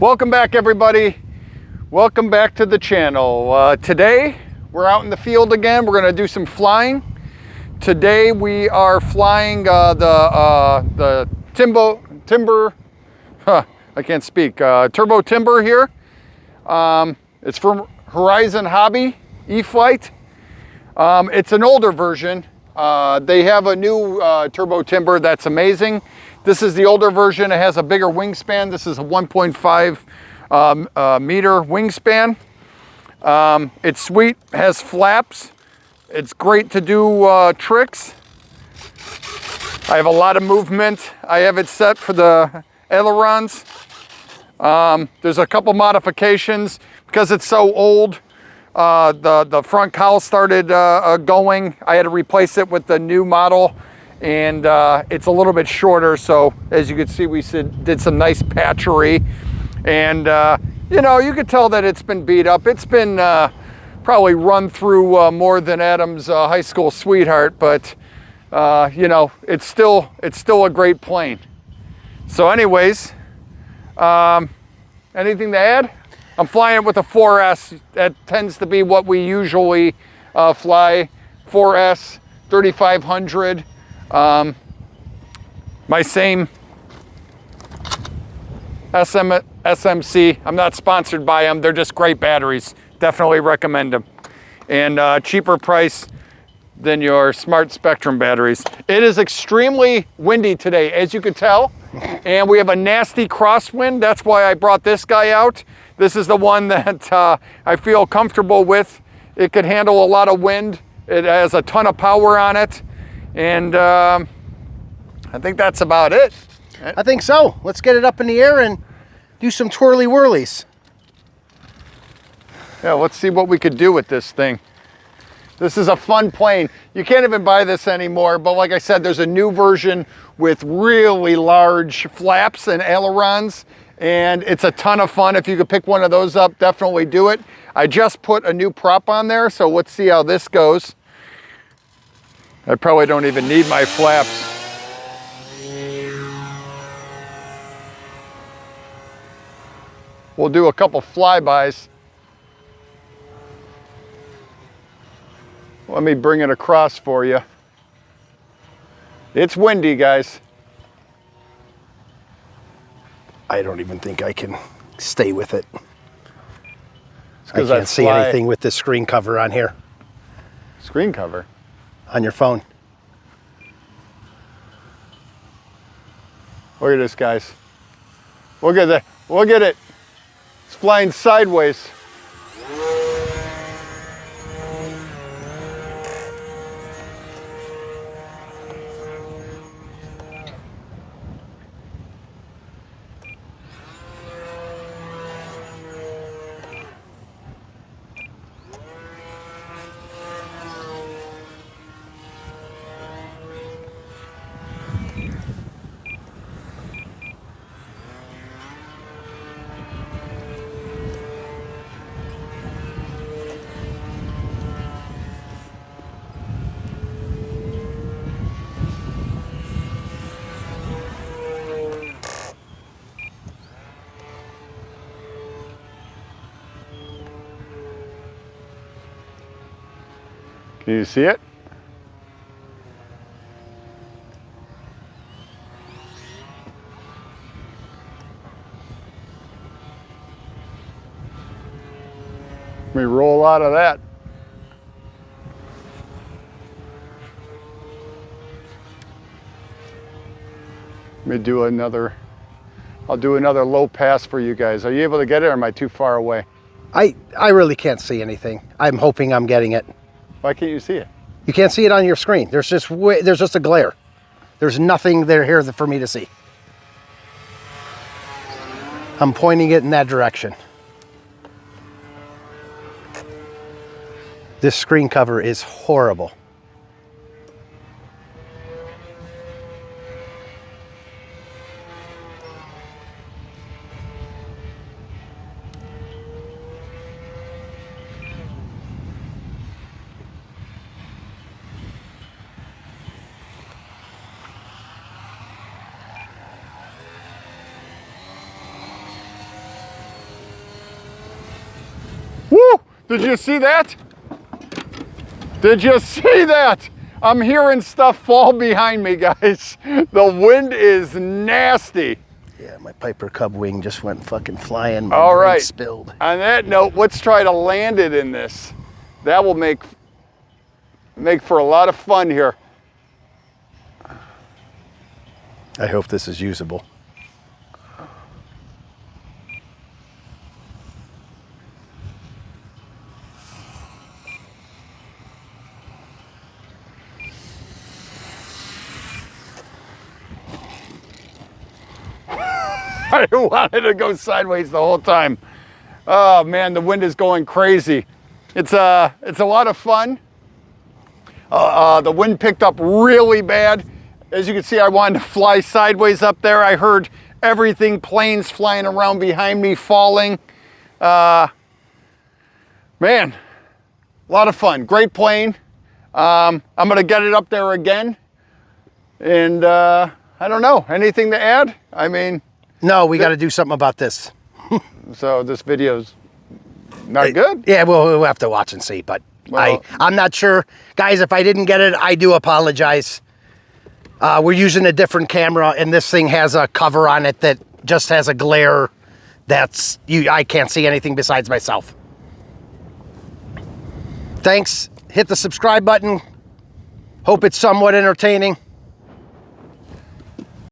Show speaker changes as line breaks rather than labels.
Welcome back, everybody. Welcome back to the channel. Today we're out in the field again. We're going to do some flying. Today we are flying the Turbo Timber here. It's from Horizon Hobby eFlite. It's an older version. They have a new Turbo Timber that's amazing. This is the older version. It has a bigger wingspan. This is a 1.5 meter wingspan. It's sweet, has flaps. It's great to do tricks. I have a lot of movement. I have it set for the ailerons. There's a couple modifications because it's so old. The front cowl started going. I had to replace it with the new model, and it's a little bit shorter. So as you can see, we did some nice patchery, and you know, you could tell that it's been beat up. It's been probably run through more than Adam's high school sweetheart, but you know, it's still a great plane. So anyways, anything to add? I'm flying it with a 4S. That tends to be what we usually fly. 4S, 3500. My same SMC. I'm not sponsored by them. They're just great batteries. Definitely recommend them. And cheaper price than your Smart Spectrum batteries. It is extremely windy today, as you can tell. And we have a nasty crosswind. That's why I brought this guy out. This is the one that I feel comfortable with. It could handle a lot of wind. It has a ton of power on it. And I think that's about it.
I think so. Let's get it up in the air and do some twirly whirlies.
Yeah, let's see what we could do with this thing. This is a fun plane. You can't even buy this anymore, but like I said, there's a new version with really large flaps and ailerons, and it's a ton of fun. If you could pick one of those up, definitely do it. I just put a new prop on there, so let's see how this goes. I probably don't even need my flaps. We'll do a couple flybys. Let me bring it across for you. It's windy, guys.
I don't even think I can stay with it.
I
can't see anything with this screen cover on here.
Screen cover?
On your phone.
Look at this, guys. Look at that. Look at it. It's flying sideways. Can you see it? Let me roll out of that. Let me do another, I'll do another low pass for you guys. Are you able to get it, or am I too far away?
I really can't see anything. I'm hoping I'm getting it.
Why can't you see it?
You can't see it on your screen. There's just a glare. There's nothing there here for me to see. I'm pointing it in that direction. This screen cover is horrible.
Did you see that? Did you see that? I'm hearing stuff fall behind me, guys. The wind is nasty.
Yeah, my Piper Cub wing just went fucking flying. My
All
drink
right.
spilled.
On that note, let's try to land it in this. That will make for a lot of fun here.
I hope this is usable.
I wanted to go sideways the whole time. Oh man, the wind is going crazy. It's a lot of fun. The wind picked up really bad. As you can see, I wanted to fly sideways up there. I heard everything, planes flying around behind me, falling. Man, a lot of fun. Great plane. I'm gonna get it up there again. And I don't know, anything to add? I mean,
No, we got to do something about this.
so this video's not good?
Yeah, we'll have to watch and see, but
Well,
I'm not sure. Guys, if I didn't get it, I do apologize. We're using a different camera, and this thing has a cover on it that just has a glare I can't see anything besides myself. Thanks. Hit the subscribe button. Hope it's somewhat entertaining.